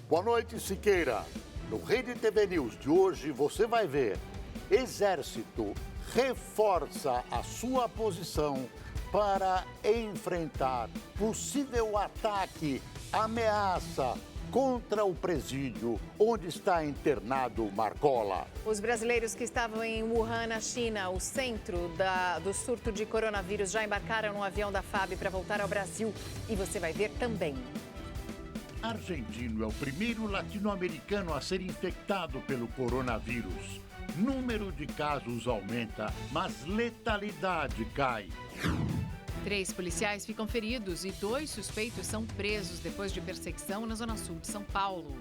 Boa noite, Siqueira. No Rede TV News de hoje você vai ver: Exército reforça a sua posição para enfrentar possível ataque, ameaça contra o presídio onde está internado Marcola. Os brasileiros que estavam em Wuhan, na China, o centro do surto de coronavírus, já embarcaram no avião da FAB para voltar ao Brasil. E você vai ver também. Argentino é o primeiro latino-americano a ser infectado pelo coronavírus. Número de casos aumenta, mas letalidade cai. 3 policiais ficam feridos e 2 suspeitos são presos depois de perseguição na zona sul de São Paulo.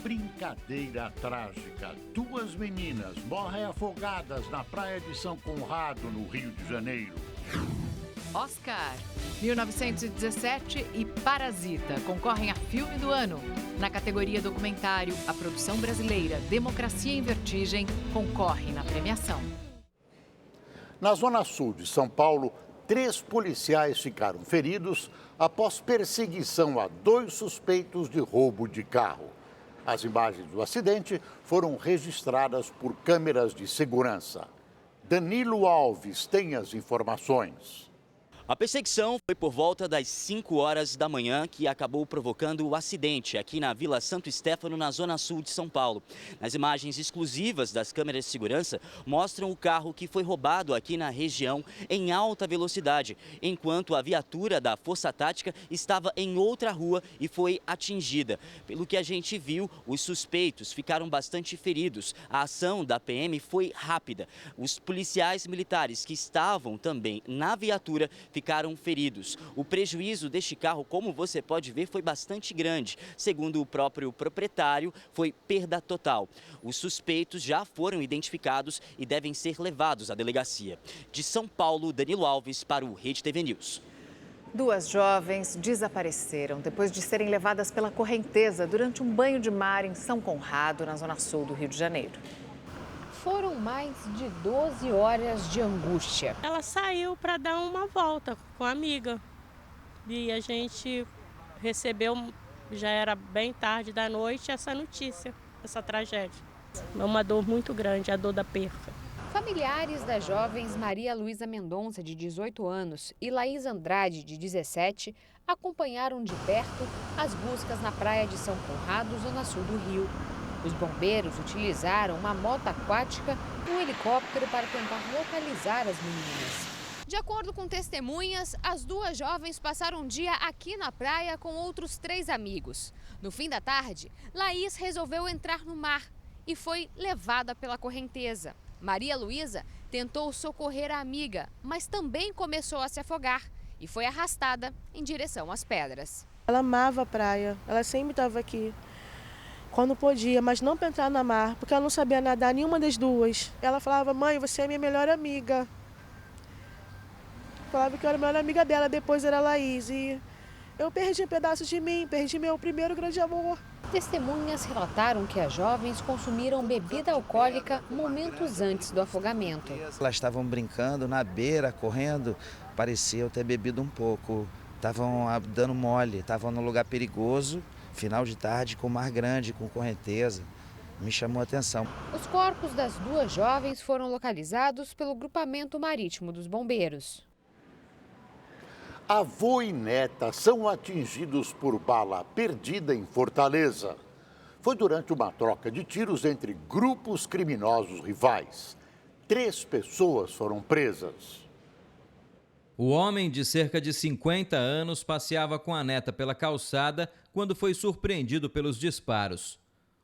Brincadeira trágica. 2 meninas morrem afogadas na praia de São Conrado, no Rio de Janeiro. Oscar, 1917 e Parasita concorrem a filme do ano. Na categoria documentário, a produção brasileira Democracia em Vertigem concorre na premiação. Na zona sul de São Paulo, 3 policiais ficaram feridos após perseguição a 2 suspeitos de roubo de carro. As imagens do acidente foram registradas por câmeras de segurança. Danilo Alves tem as informações. A perseguição foi por volta das 5 horas da manhã que acabou provocando o acidente aqui na Vila Santo Estéfano, na zona sul de São Paulo. Nas imagens exclusivas das câmeras de segurança, mostram o carro que foi roubado aqui na região em alta velocidade, enquanto a viatura da Força Tática estava em outra rua e foi atingida. Pelo que a gente viu, os suspeitos ficaram bastante feridos. A ação da PM foi rápida. Os policiais militares que estavam também na viatura ficaram feridos. O prejuízo deste carro, como você pode ver, foi bastante grande. Segundo o próprio proprietário, foi perda total. Os suspeitos já foram identificados e devem ser levados à delegacia. De São Paulo, Danilo Alves para o Rede TV News. 2 jovens desapareceram depois de serem levadas pela correnteza durante um banho de mar em São Conrado, na zona sul do Rio de Janeiro. Foram mais de 12 horas de angústia. Ela saiu para dar uma volta com a amiga e a gente recebeu, já era bem tarde da noite, essa notícia, essa tragédia. É uma dor muito grande, a dor da perca. Familiares das jovens Maria Luísa Mendonça, de 18 anos, e Laís Andrade, de 17, acompanharam de perto as buscas na praia de São Conrado, zona sul do Rio. Os bombeiros utilizaram uma moto aquática e um helicóptero para tentar localizar as meninas. De acordo com testemunhas, as 2 jovens passaram um dia aqui na praia com outros 3 amigos. No fim da tarde, Laís resolveu entrar no mar e foi levada pela correnteza. Maria Luísa tentou socorrer a amiga, mas também começou a se afogar e foi arrastada em direção às pedras. Ela amava a praia, ela sempre estava aqui quando podia, mas não para entrar na mar, porque ela não sabia nadar, nenhuma das 2. Ela falava: mãe, você é minha melhor amiga. Falava que eu era a melhor amiga dela, depois era a Laís. E eu perdi pedaços de mim, perdi meu primeiro grande amor. Testemunhas relataram que as jovens consumiram bebida alcoólica momentos antes do afogamento. Elas estavam brincando na beira, correndo, parecia ter bebido um pouco. Estavam dando mole, estavam num lugar perigoso. Final de tarde, com mar grande, com correnteza, me chamou a atenção. Os corpos das 2 jovens foram localizados pelo grupamento marítimo dos bombeiros. Avô e neta são atingidos por bala perdida em Fortaleza. Foi durante uma troca de tiros entre grupos criminosos rivais. 3 pessoas foram presas. O homem de cerca de 50 anos passeava com a neta pela calçada quando foi surpreendido pelos disparos.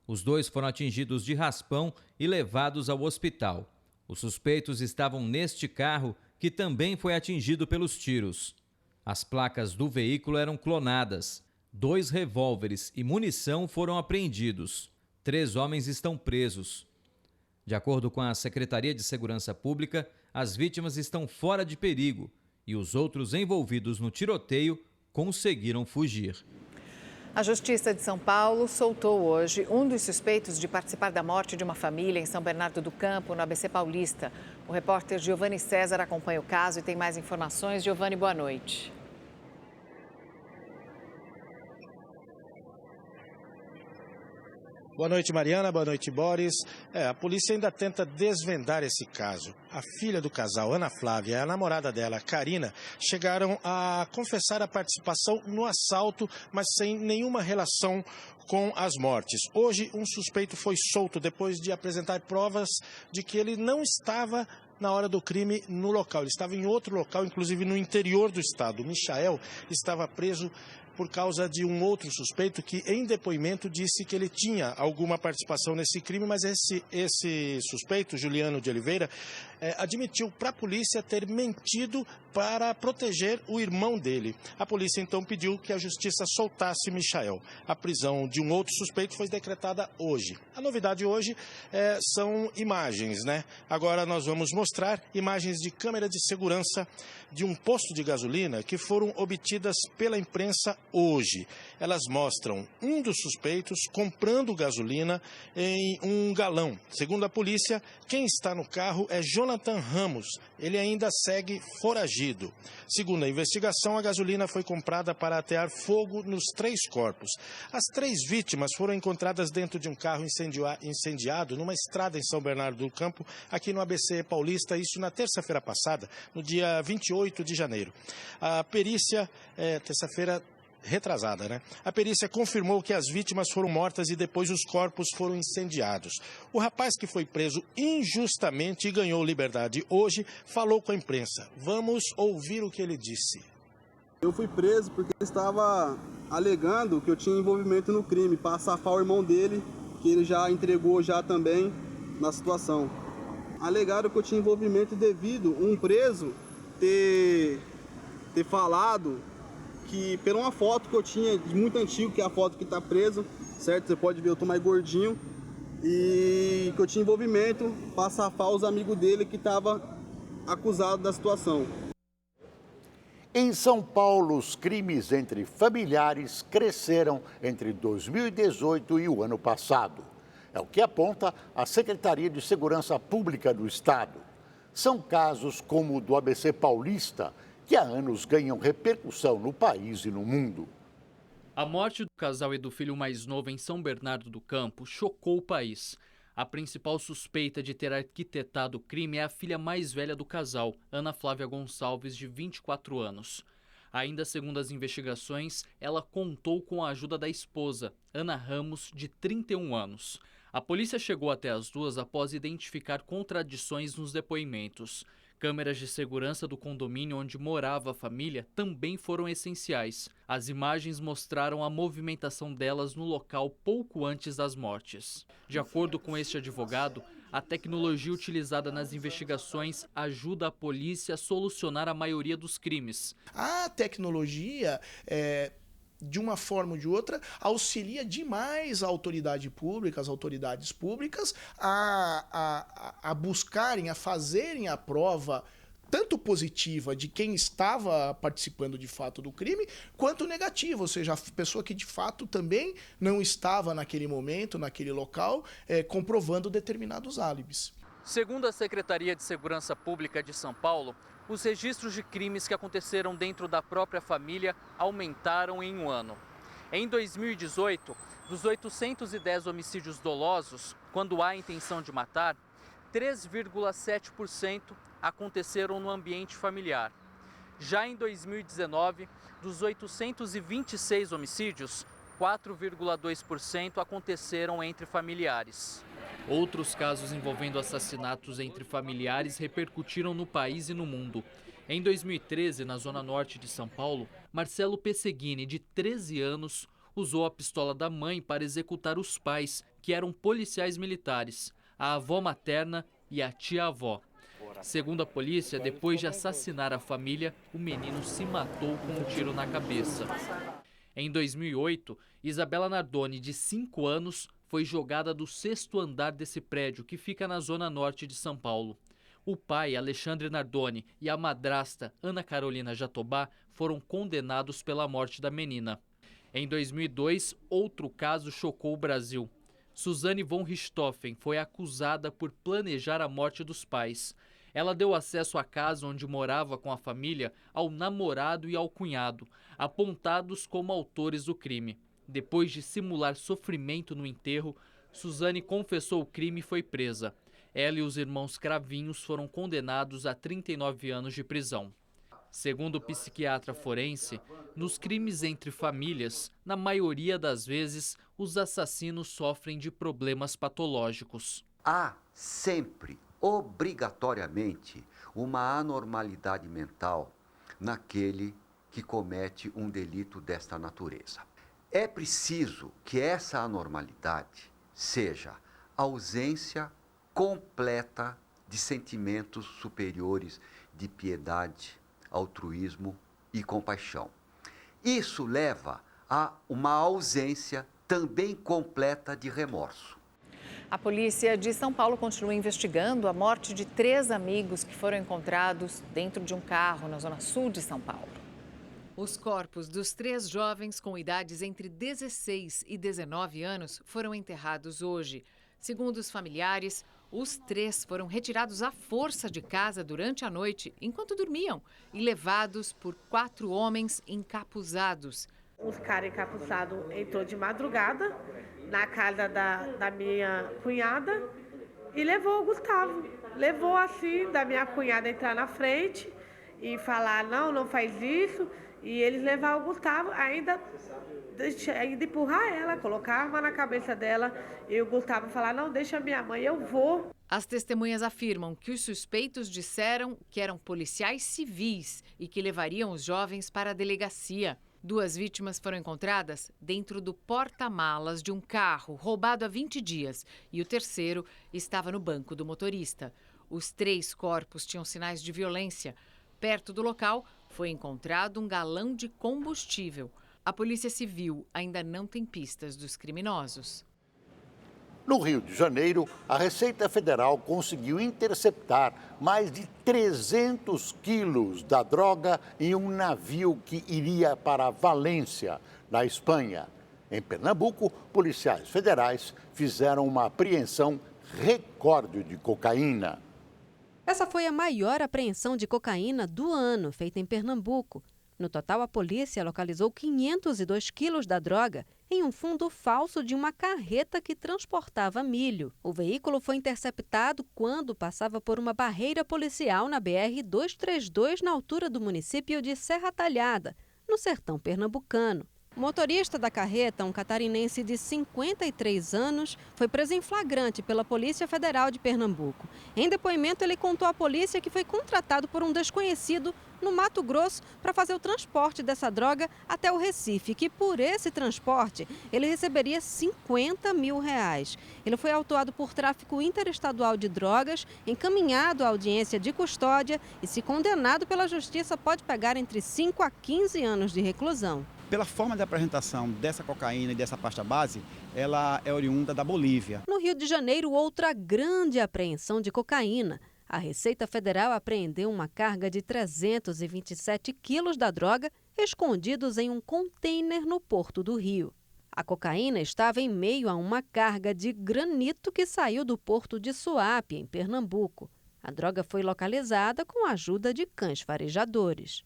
Os 2 foram atingidos de raspão e levados ao hospital. Os suspeitos estavam neste carro, que também foi atingido pelos tiros. As placas do veículo eram clonadas. 2 revólveres e munição foram apreendidos. 3 homens estão presos. De acordo com a Secretaria de Segurança Pública, as vítimas estão fora de perigo e os outros envolvidos no tiroteio conseguiram fugir. A Justiça de São Paulo soltou hoje um dos suspeitos de participar da morte de uma família em São Bernardo do Campo, no ABC Paulista. O repórter Giovanni César acompanha o caso e tem mais informações. Giovanni, boa noite. Boa noite, Mariana. Boa noite, Boris. A polícia ainda tenta desvendar esse caso. A filha do casal, Ana Flávia, e a namorada dela, Karina, chegaram a confessar a participação no assalto, mas sem nenhuma relação com as mortes. Hoje, um suspeito foi solto depois de apresentar provas de que ele não estava na hora do crime no local. Ele estava em outro local, inclusive no interior do estado. O Michael estava preso por causa de um outro suspeito que, em depoimento, disse que ele tinha alguma participação nesse crime, mas esse suspeito, Juliano de Oliveira, admitiu para a polícia ter mentido para proteger o irmão dele. A polícia, então, pediu que a justiça soltasse Michael. A prisão de um outro suspeito foi decretada hoje. A novidade hoje são imagens, né? Agora nós vamos mostrar imagens de câmera de segurança de um posto de gasolina que foram obtidas pela imprensa hoje. Elas mostram um dos suspeitos comprando gasolina em um galão. Segundo a polícia, quem está no carro é Jonathan Ramos. Ele ainda segue foragido. Segundo a investigação, a gasolina foi comprada para atear fogo nos 3 corpos. As 3 vítimas foram encontradas dentro de um carro incendiado numa estrada em São Bernardo do Campo, aqui no ABC Paulista, isso na terça-feira passada, no dia 28 de janeiro. A perícia, terça-feira retrasada, né? A perícia confirmou que as vítimas foram mortas e depois os corpos foram incendiados. O rapaz que foi preso injustamente e ganhou liberdade hoje falou com a imprensa. Vamos ouvir o que ele disse. Eu fui preso porque ele estava alegando que eu tinha envolvimento no crime, para safar o irmão dele, que ele já entregou já também na situação. Alegaram que eu tinha envolvimento devido um preso ter falado que, pela uma foto que eu tinha de muito antigo, que é a foto que está preso, certo? Você pode ver, eu tô mais gordinho, e que eu tinha envolvimento para safar os amigos dele que estavam acusados da situação. Em São Paulo, os crimes entre familiares cresceram entre 2018 e o ano passado. É o que aponta a Secretaria de Segurança Pública do Estado. São casos como o do ABC Paulista, que há anos ganham repercussão no país e no mundo. A morte do casal e do filho mais novo em São Bernardo do Campo chocou o país. A principal suspeita de ter arquitetado o crime é a filha mais velha do casal, Ana Flávia Gonçalves, de 24 anos. Ainda segundo as investigações, ela contou com a ajuda da esposa, Ana Ramos, de 31 anos. A polícia chegou até as duas após identificar contradições nos depoimentos. Câmeras de segurança do condomínio onde morava a família também foram essenciais. As imagens mostraram a movimentação delas no local pouco antes das mortes. De acordo com este advogado, a tecnologia utilizada nas investigações ajuda a polícia a solucionar a maioria dos crimes. A tecnologia de uma forma ou de outra, auxilia demais a autoridade pública, as autoridades públicas, a buscarem, a fazerem a prova tanto positiva de quem estava participando de fato do crime, quanto negativa, ou seja, a pessoa que de fato também não estava naquele momento, naquele local, comprovando determinados álibis. Segundo a Secretaria de Segurança Pública de São Paulo, os registros de crimes que aconteceram dentro da própria família aumentaram em um ano. Em 2018, dos 810 homicídios dolosos, quando há intenção de matar, 3,7% aconteceram no ambiente familiar. Já em 2019, dos 826 homicídios, 4,2% aconteceram entre familiares. Outros casos envolvendo assassinatos entre familiares repercutiram no país e no mundo. Em 2013, na zona norte de São Paulo, Marcelo Pesseguini, de 13 anos, usou a pistola da mãe para executar os pais, que eram policiais militares, a avó materna e a tia-avó. Segundo a polícia, depois de assassinar a família, o menino se matou com um tiro na cabeça. Em 2008, Isabela Nardoni, de 5 anos, foi jogada do 6º andar desse prédio, que fica na zona norte de São Paulo. O pai, Alexandre Nardoni, e a madrasta, Ana Carolina Jatobá, foram condenados pela morte da menina. Em 2002, outro caso chocou o Brasil. Suzane von Richthofen foi acusada por planejar a morte dos pais. Ela deu acesso à casa onde morava com a família ao namorado e ao cunhado, apontados como autores do crime. Depois de simular sofrimento no enterro, Suzane confessou o crime e foi presa. Ela e os irmãos Cravinhos foram condenados a 39 anos de prisão. Segundo o psiquiatra forense, nos crimes entre famílias, na maioria das vezes, os assassinos sofrem de problemas patológicos. Há sempre, obrigatoriamente, uma anormalidade mental naquele que comete um delito desta natureza. É preciso que essa anormalidade seja ausência completa de sentimentos superiores de piedade, altruísmo e compaixão. Isso leva a uma ausência também completa de remorso. A polícia de São Paulo continua investigando a morte de 3 amigos que foram encontrados dentro de um carro na zona sul de São Paulo. Os corpos dos 3 jovens com idades entre 16 e 19 anos foram enterrados hoje. Segundo os familiares, os 3 foram retirados à força de casa durante a noite, enquanto dormiam, e levados por 4 homens encapuzados. Os caras encapuzados entrou de madrugada na casa da minha cunhada e levou o Gustavo. Levou assim da minha cunhada entrar na frente e falar, não faz isso. E eles levaram o Gustavo, ainda empurrar ela, colocar a arma na cabeça dela. E o Gustavo falar, não, deixa minha mãe, eu vou. As testemunhas afirmam que os suspeitos disseram que eram policiais civis e que levariam os jovens para a delegacia. 2 vítimas foram encontradas dentro do porta-malas de um carro roubado há 20 dias e o terceiro estava no banco do motorista. Os 3 corpos tinham sinais de violência. Perto do local foi encontrado um galão de combustível. A Polícia Civil ainda não tem pistas dos criminosos. No Rio de Janeiro, a Receita Federal conseguiu interceptar mais de 300 quilos da droga em um navio que iria para Valência, na Espanha. Em Pernambuco, policiais federais fizeram uma apreensão recorde de cocaína. Essa foi a maior apreensão de cocaína do ano, feita em Pernambuco. No total, a polícia localizou 502 quilos da droga em um fundo falso de uma carreta que transportava milho. O veículo foi interceptado quando passava por uma barreira policial na BR-232, na altura do município de Serra Talhada, no sertão pernambucano. O motorista da carreta, um catarinense de 53 anos, foi preso em flagrante pela Polícia Federal de Pernambuco. Em depoimento, ele contou à polícia que foi contratado por um desconhecido no Mato Grosso para fazer o transporte dessa droga até o Recife, que por esse transporte ele receberia R$50 mil. Ele foi autuado por tráfico interestadual de drogas, encaminhado à audiência de custódia e, se condenado pela Justiça, pode pegar entre 5 a 15 anos de reclusão. Pela forma de apresentação dessa cocaína e dessa pasta base, ela é oriunda da Bolívia. No Rio de Janeiro, outra grande apreensão de cocaína. A Receita Federal apreendeu uma carga de 327 quilos da droga escondidos em um container no Porto do Rio. A cocaína estava em meio a uma carga de granito que saiu do porto de Suape, em Pernambuco. A droga foi localizada com a ajuda de cães farejadores.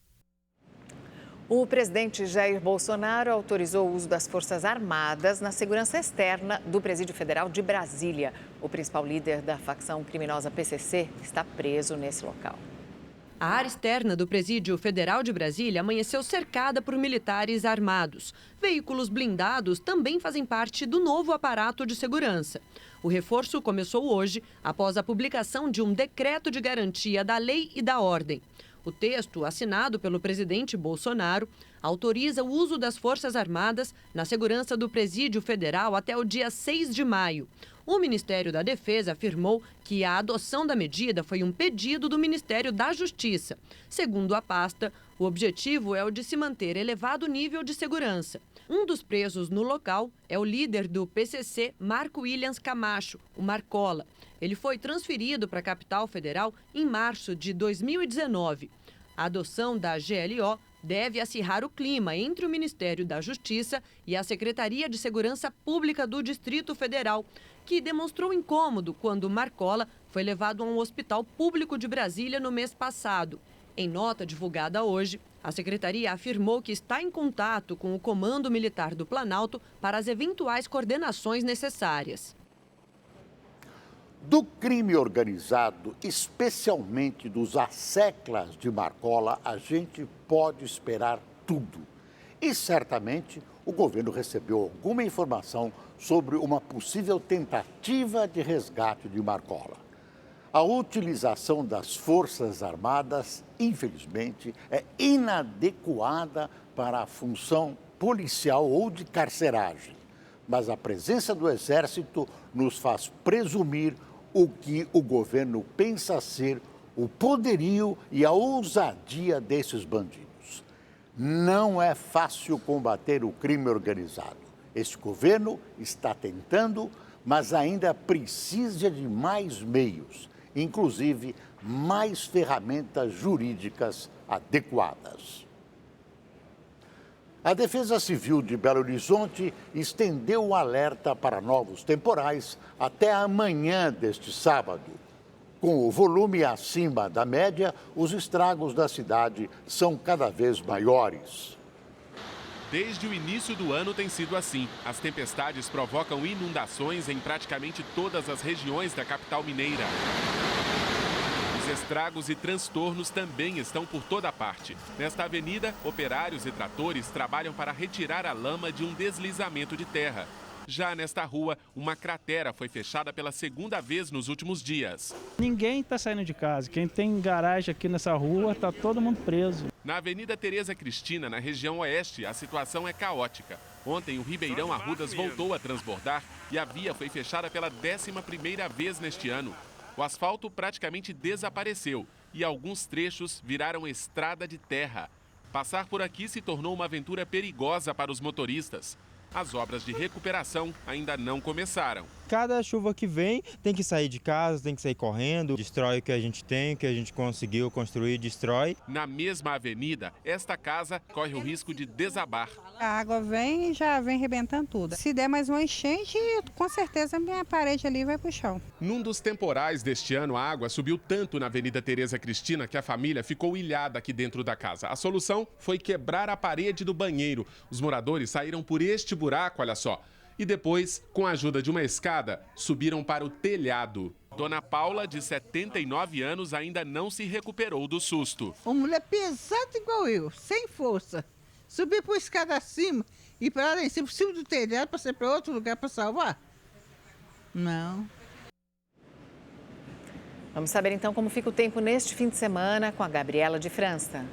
O presidente Jair Bolsonaro autorizou o uso das Forças Armadas na segurança externa do Presídio Federal de Brasília. O principal líder da facção criminosa PCC está preso nesse local. A área externa do Presídio Federal de Brasília amanheceu cercada por militares armados. Veículos blindados também fazem parte do novo aparato de segurança. O reforço começou hoje, após a publicação de um decreto de garantia da lei e da ordem. O texto, assinado pelo presidente Bolsonaro, autoriza o uso das Forças Armadas na segurança do Presídio Federal até o dia 6 de maio. O Ministério da Defesa afirmou que a adoção da medida foi um pedido do Ministério da Justiça. Segundo a pasta, o objetivo é o de se manter elevado nível de segurança. Um dos presos no local é o líder do PCC, Marco Williams Camacho, o Marcola. Ele foi transferido para a capital federal em março de 2019. A adoção da GLO deve acirrar o clima entre o Ministério da Justiça e a Secretaria de Segurança Pública do Distrito Federal, que demonstrou incômodo quando Marcola foi levado a um hospital público de Brasília no mês passado. Em nota divulgada hoje, a Secretaria afirmou que está em contato com o Comando Militar do Planalto para as eventuais coordenações necessárias. Do crime organizado, especialmente dos asseclas de Marcola, a gente pode esperar tudo. E certamente o governo recebeu alguma informação sobre uma possível tentativa de resgate de Marcola. A utilização das Forças Armadas, infelizmente, é inadequada para a função policial ou de carceragem. Mas a presença do Exército nos faz presumir o que o governo pensa ser o poderio e a ousadia desses bandidos. Não é fácil combater o crime organizado. Este governo está tentando, mas ainda precisa de mais meios, inclusive mais ferramentas jurídicas adequadas. A Defesa Civil de Belo Horizonte estendeu o alerta para novos temporais até amanhã deste sábado. Com o volume acima da média, os estragos da cidade são cada vez maiores. Desde o início do ano tem sido assim. As tempestades provocam inundações em praticamente todas as regiões da capital mineira. Os estragos e transtornos também estão por toda parte. Nesta avenida, operários e tratores trabalham para retirar a lama de um deslizamento de terra. Já nesta rua, uma cratera foi fechada pela segunda vez nos últimos dias. Ninguém está saindo de casa. Quem tem garagem aqui nessa rua, está todo mundo preso. Na Avenida Tereza Cristina, na região oeste, a situação é caótica. Ontem, o Ribeirão Arrudas voltou a transbordar e a via foi fechada pela 11ª vez neste ano. O asfalto praticamente desapareceu e alguns trechos viraram estrada de terra. Passar por aqui se tornou uma aventura perigosa para os motoristas. As obras de recuperação ainda não começaram. Cada chuva que vem, tem que sair de casa, tem que sair correndo, destrói o que a gente tem, o que a gente conseguiu construir, destrói. Na mesma avenida, esta casa corre o risco de desabar. A água vem e já vem arrebentando tudo. Se der mais uma enchente, com certeza a minha parede ali vai pro chão. Num dos temporais deste ano, a água subiu tanto na Avenida Tereza Cristina que a família ficou ilhada aqui dentro da casa. A solução foi quebrar a parede do banheiro. Os moradores saíram por este buraco, olha só. E depois, com a ajuda de uma escada, subiram para o telhado. Dona Paula, de 79 anos, ainda não se recuperou do susto. Uma mulher pesada igual eu, sem força. Subir por escada acima e para lá em cima, por cima do telhado, para ser para outro lugar para salvar? Não. Vamos saber então como fica o tempo neste fim de semana com a Gabriela de França.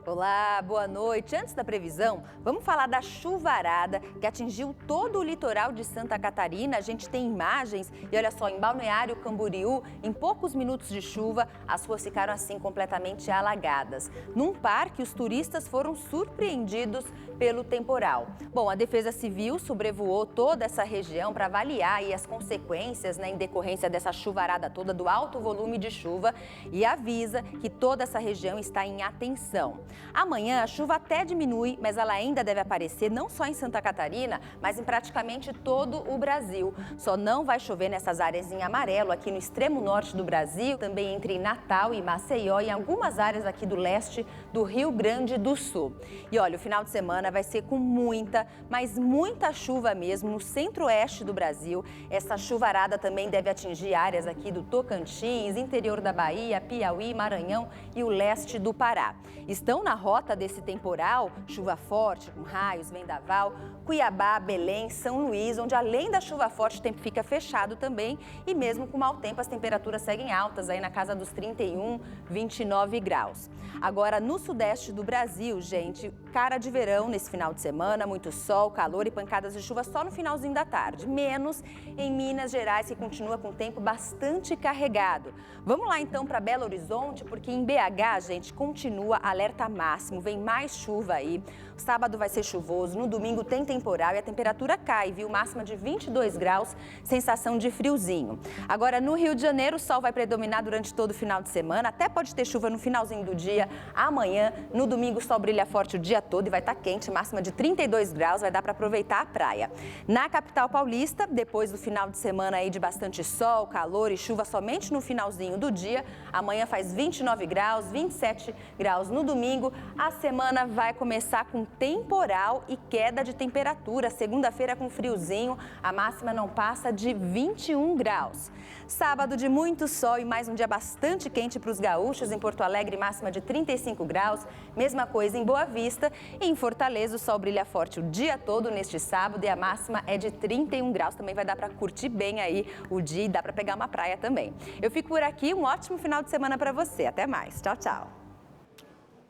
Olá, boa noite. Antes da previsão, vamos falar da chuvarada que atingiu todo o litoral de Santa Catarina. A gente tem imagens e olha só, em Balneário Camboriú, em poucos minutos de chuva, as ruas ficaram assim completamente alagadas. Num parque, os turistas foram surpreendidos pelo temporal. Bom, a Defesa Civil sobrevoou toda essa região para avaliar aí as consequências, em decorrência dessa chuvarada toda, do alto volume de chuva, e avisa que toda essa região está em atenção. Amanhã a chuva até diminui, mas ela ainda deve aparecer não só em Santa Catarina, mas em praticamente todo o Brasil. Só não vai chover nessas áreas em amarelo, aqui no extremo norte do Brasil, também entre Natal e Maceió e em algumas áreas aqui do leste do Rio Grande do Sul. E olha, o final de semana vai ser com muita, mas muita chuva mesmo no centro-oeste do Brasil. Essa chuvarada também deve atingir áreas aqui do Tocantins, interior da Bahia, Piauí, Maranhão e o leste do Pará. Estão na rota desse temporal, chuva forte, com raios, vendaval, Cuiabá, Belém, São Luís, onde além da chuva forte o tempo fica fechado também e mesmo com mau tempo as temperaturas seguem altas, aí na casa dos 31, 29 graus. Agora no sudeste do Brasil, gente, cara de verão nesse final de semana, muito sol, calor e pancadas de chuva só no finalzinho da tarde, menos em Minas Gerais, que continua com o tempo bastante carregado. Vamos lá então para Belo Horizonte, porque em BH, gente, continua alerta máximo, vem mais chuva aí. O sábado vai ser chuvoso, no domingo tem temporal e a temperatura cai, viu? Máxima de 22 graus, sensação de friozinho. Agora no Rio de Janeiro, o sol vai predominar durante todo o final de semana, até pode ter chuva no finalzinho do dia, amanhã. No domingo o sol brilha forte o dia todo e vai estar quente, máxima de 32 graus, vai dar para aproveitar a praia. Na capital paulista, depois do final de semana aí de bastante sol, calor e chuva somente no finalzinho do dia, amanhã faz 29 graus, 27 graus no domingo domingo, a semana vai começar com temporal e queda de temperatura. Segunda-feira com friozinho, a máxima não passa de 21 graus. Sábado de muito sol e mais um dia bastante quente para os gaúchos. Em Porto Alegre, máxima de 35 graus. Mesma coisa em Boa Vista. E em Fortaleza, o sol brilha forte o dia todo neste sábado e a máxima é de 31 graus. Também vai dar para curtir bem aí o dia e dá para pegar uma praia também. Eu fico por aqui. Um ótimo final de semana para você. Até mais. Tchau, tchau.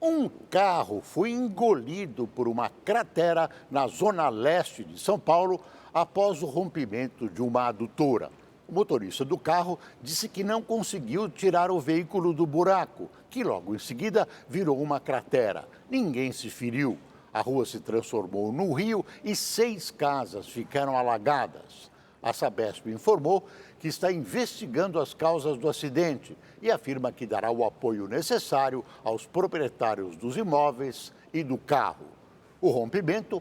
Um carro foi engolido por uma cratera na zona leste de São Paulo após o rompimento de uma adutora. O motorista do carro disse que não conseguiu tirar o veículo do buraco, que logo em seguida virou uma cratera. Ninguém se feriu. A rua se transformou no rio e 6 casas ficaram alagadas. A Sabesp informou que está investigando as causas do acidente e afirma que dará o apoio necessário aos proprietários dos imóveis e do carro. O rompimento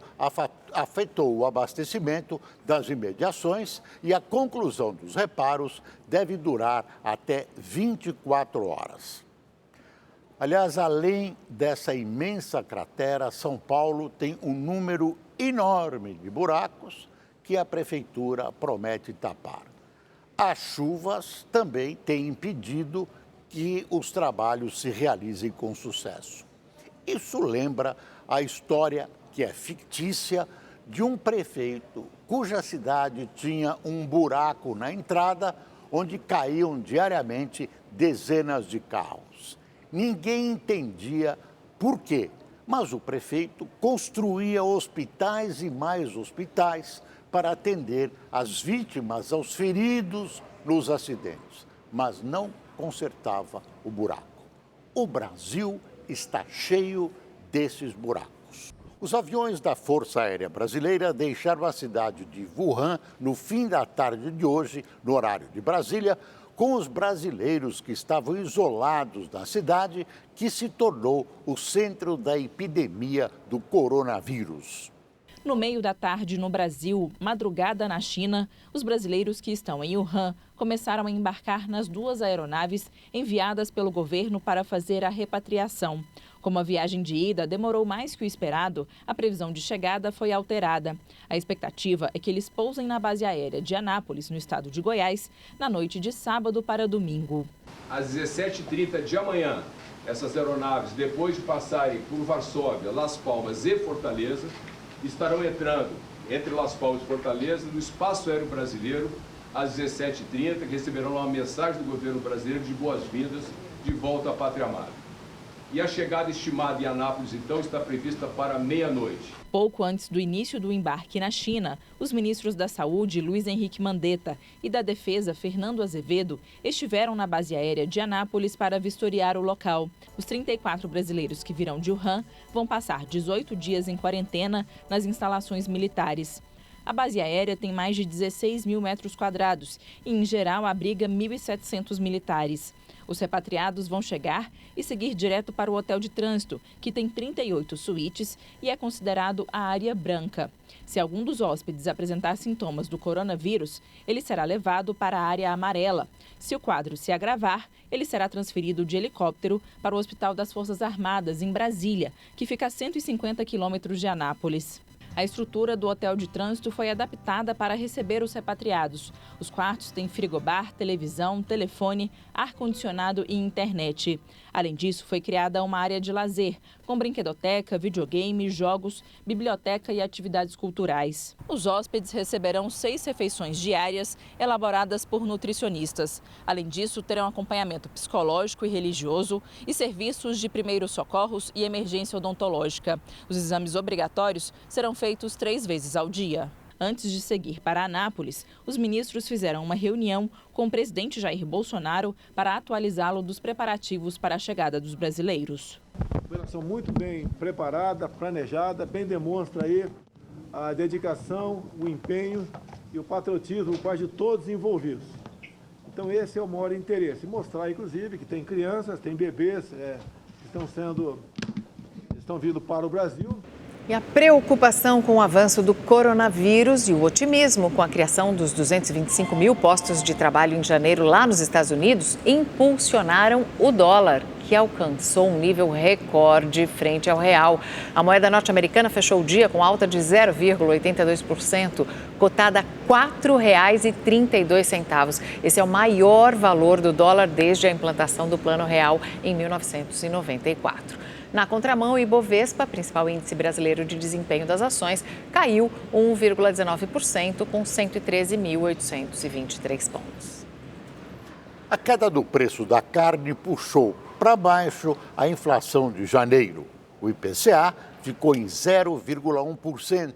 afetou o abastecimento das imediações e a conclusão dos reparos deve durar até 24 horas. Aliás, além dessa imensa cratera, São Paulo tem um número enorme de buracos que a prefeitura promete tapar. As chuvas também têm impedido que os trabalhos se realizem com sucesso. Isso lembra a história, que é fictícia, de um prefeito cuja cidade tinha um buraco na entrada onde caíam diariamente dezenas de carros. Ninguém entendia por quê, mas o prefeito construía hospitais e mais hospitais para atender as vítimas, aos feridos nos acidentes, mas não consertava o buraco. O Brasil está cheio desses buracos. Os aviões da Força Aérea Brasileira deixaram a cidade de Wuhan no fim da tarde de hoje, no horário de Brasília, com os brasileiros que estavam isolados na cidade, que se tornou o centro da epidemia do coronavírus. No meio da tarde no Brasil, madrugada na China, os brasileiros que estão em Wuhan começaram a embarcar nas 2 aeronaves enviadas pelo governo para fazer a repatriação. Como a viagem de ida demorou mais que o esperado, a previsão de chegada foi alterada. A expectativa é que eles pousem na base aérea de Anápolis, no estado de Goiás, na noite de sábado para domingo. Às 17h30 de amanhã, essas aeronaves, depois de passarem por Varsóvia, Las Palmas e Fortaleza, estarão entrando entre Las Palmas e Fortaleza no Espaço Aéreo Brasileiro às 17h30, que receberão uma mensagem do governo brasileiro de boas-vindas de volta à Pátria Amada. E a chegada estimada em Anápolis, então, está prevista para meia-noite. Pouco antes do início do embarque na China, os ministros da Saúde, Luiz Henrique Mandetta, e da Defesa, Fernando Azevedo, estiveram na base aérea de Anápolis para vistoriar o local. Os 34 brasileiros que virão de Wuhan vão passar 18 dias em quarentena nas instalações militares. A base aérea tem mais de 16 mil metros quadrados e, em geral, abriga 1.700 militares. Os repatriados vão chegar e seguir direto para o hotel de trânsito, que tem 38 suítes e é considerado a área branca. Se algum dos hóspedes apresentar sintomas do coronavírus, ele será levado para a área amarela. Se o quadro se agravar, ele será transferido de helicóptero para o Hospital das Forças Armadas, em Brasília, que fica a 150 quilômetros de Anápolis. A estrutura do hotel de trânsito foi adaptada para receber os repatriados. Os quartos têm frigobar, televisão, telefone, ar-condicionado e internet. Além disso, foi criada uma área de lazer, com brinquedoteca, videogame, jogos, biblioteca e atividades culturais. Os hóspedes receberão 6 refeições diárias, elaboradas por nutricionistas. Além disso, terão acompanhamento psicológico e religioso e serviços de primeiros socorros e emergência odontológica. Os exames obrigatórios serão feitos 3 vezes ao dia. Antes de seguir para Anápolis, os ministros fizeram uma reunião com o presidente Jair Bolsonaro para atualizá-lo dos preparativos para a chegada dos brasileiros. Operação muito bem preparada, planejada, bem demonstra aí a dedicação, o empenho e o patriotismo por parte de todos envolvidos. Então esse é o maior interesse, mostrar inclusive que tem crianças, tem bebês que estão vindo para o Brasil. E a preocupação com o avanço do coronavírus e o otimismo com a criação dos 225 mil postos de trabalho em janeiro lá nos Estados Unidos impulsionaram o dólar, que alcançou um nível recorde frente ao real. A moeda norte-americana fechou o dia com alta de 0,82%, cotada a R$ 4,32. Esse é o maior valor do dólar desde a implantação do Plano Real em 1994. Na contramão, o Ibovespa, principal índice brasileiro de desempenho das ações, caiu 1,19% com 113.823 pontos. A queda do preço da carne puxou para baixo a inflação de janeiro. O IPCA ficou em 0,1%,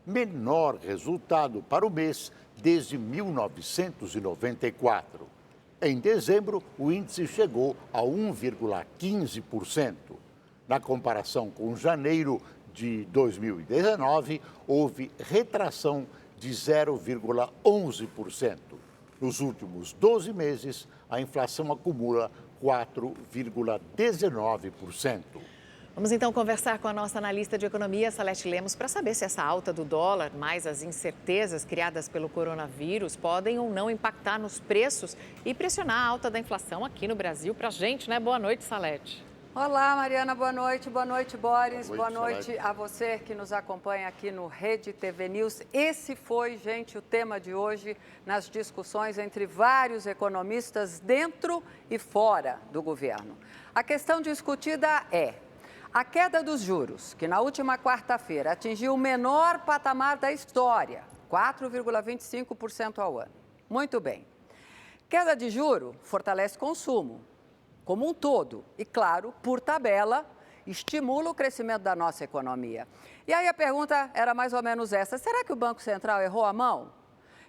menor resultado para o mês desde 1994. Em dezembro, o índice chegou a 1,15%. Na comparação com janeiro de 2019, houve retração de 0,11%. Nos últimos 12 meses, a inflação acumula 4,19%. Vamos então conversar com a nossa analista de economia, Salete Lemos, para saber se essa alta do dólar, mais as incertezas criadas pelo coronavírus, podem ou não impactar nos preços e pressionar a alta da inflação aqui no Brasil para a gente, né? Boa noite, Salete. Olá, Mariana, boa noite, Boris, boa noite a você que nos acompanha aqui no Rede TV News. Esse foi, gente, o tema de hoje nas discussões entre vários economistas dentro e fora do governo. A questão discutida é a queda dos juros, que na última quarta-feira atingiu o menor patamar da história, 4,25% ao ano. Muito bem. Queda de juro fortalece consumo como um todo e, claro, por tabela, estimula o crescimento da nossa economia. E aí a pergunta era mais ou menos essa: será que o Banco Central errou a mão?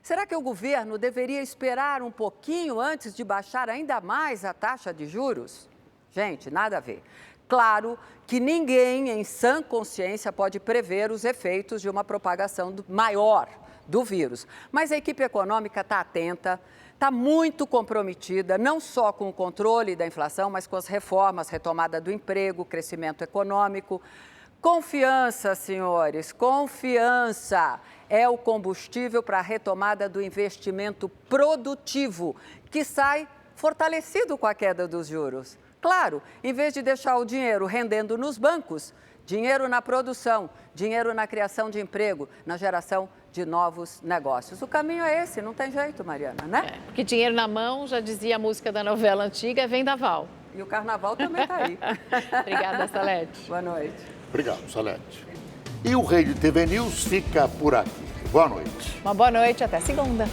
Será que o governo deveria esperar um pouquinho antes de baixar ainda mais a taxa de juros? Gente, nada a ver. Claro que ninguém em sã consciência pode prever os efeitos de uma propagação maior do vírus, mas a equipe econômica está atenta, está muito comprometida, não só com o controle da inflação, mas com as reformas, retomada do emprego, crescimento econômico. Confiança, senhores, confiança é o combustível para a retomada do investimento produtivo, que sai fortalecido com a queda dos juros. Claro, em vez de deixar o dinheiro rendendo nos bancos, dinheiro na produção, dinheiro na criação de emprego, na geração de novos negócios. O caminho é esse, não tem jeito, Mariana, né? Porque dinheiro na mão, já dizia a música da novela antiga, é vendaval. E o carnaval também está aí. Obrigada, Salete. Boa noite. Obrigado, Salete. E o Rede TV News fica por aqui. Boa noite. Uma boa noite, até segunda.